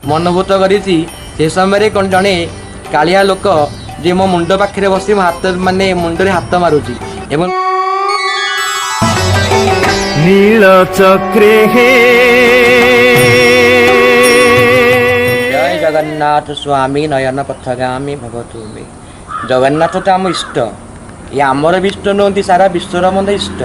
मनोभूत करिछि से समय कौन जड़े कालिया लोक जे मो मुंड पाखे बसी मो हाथ माने मुंडे हाथ मारुची एवं नील चक्रे हे जय जगन्नाथ स्वामी नयन पथगामी भवतु मे। जगन्नाथ तो आम इष्ट, ये आमर भी इष्ट नुहति सारा विश्वर मध्य इष्ट।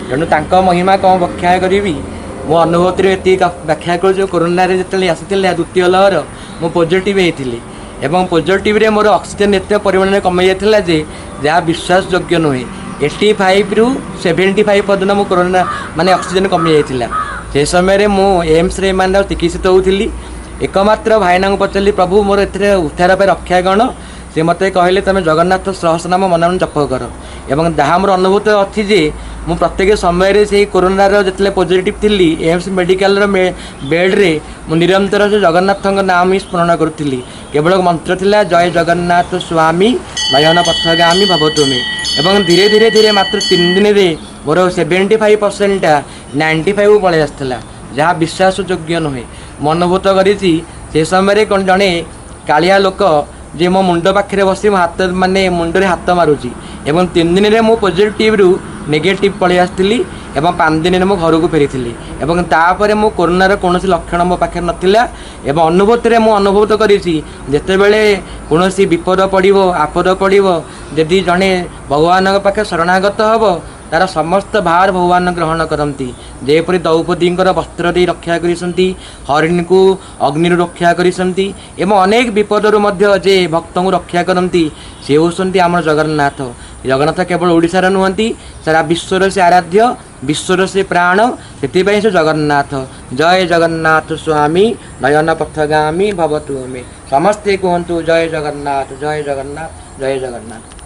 तेणु तांको महिमा कौन व्याख्या करी मो अनुभूति ये व्याख्या कर कोरोना जो आसी द्वितीय लहर मु पॉजिटिव होती एवं पॉजिटिव रे मोर ऑक्सीजन एत परिमाण कमी जाता जे जहाँ विश्वास योग्य नुहे 85 रु 75 पर्यटन मो कोरोना माने ऑक्सीजन कमी जाता से समय मु एम्स रे मान चिकित्सित होती। एकमात्र भाईना को पचारि प्रभु मोर ए उद्धार पर रक्षा गण से मत कहले तुम जगन्नाथ सहस्रनाम मन मन जप कर एवं जहाँ मोर अनुभूत अच्छी जे मु प्रत्येक समय से कोरोनार जिते पॉजिटिव थी एम्स मेडिकल बेड रे मु निरंतर से जगन्नाथ नाम ही स्मरण करुली। केवल मंत्र थिला जय जगन्नाथ स्वामी नयन पथगामी भवतु मे एवं धीरे धीरे धीरे मात्र 3 दिन रे मोर 75% 95 पलि आसाला जहाँ विश्वास योग्य नुहे। मनोभूत करिछि से समय कौन जड़े कालिया लोक जे मो मुंड पाखे बसी मो हाथ माने मुंडे हाथ मारुची एवं 3 दिन मु पॉजिटिव रु नेगेटिव पलि आसती एवं 5 दिन मो घर को फेरी एवं तापर मो कोरोनार कौन लक्षण मो पाखे नथिला एवं अनुभूति मु अनुभूत करिछि जेतेबेले कौनसी विपद पड़िबो आपद पड़िबो यदि जड़े भगवान पाखे शरणागत हबो तार समस्त भार भगवान ग्रहण करती। जेपरी द्रौपदी वस्त्र दे रक्षा करिसंती, हरिण को अग्नि रक्षा करिसंती एवं अनेक विपदर मध्य जे भक्त को रक्षा करती से होती आम जगन्नाथ। जगन्नाथ केवल ओडिशार नुहति सारा विश्वर से आराध्य, विश्वर से प्राण, से जगन्नाथ। जय जगन्नाथ स्वामी नयन पथगामी भवतु मे। समस्ते कहतु जय जगन्नाथ जय जगन्नाथ जय जगन्नाथ।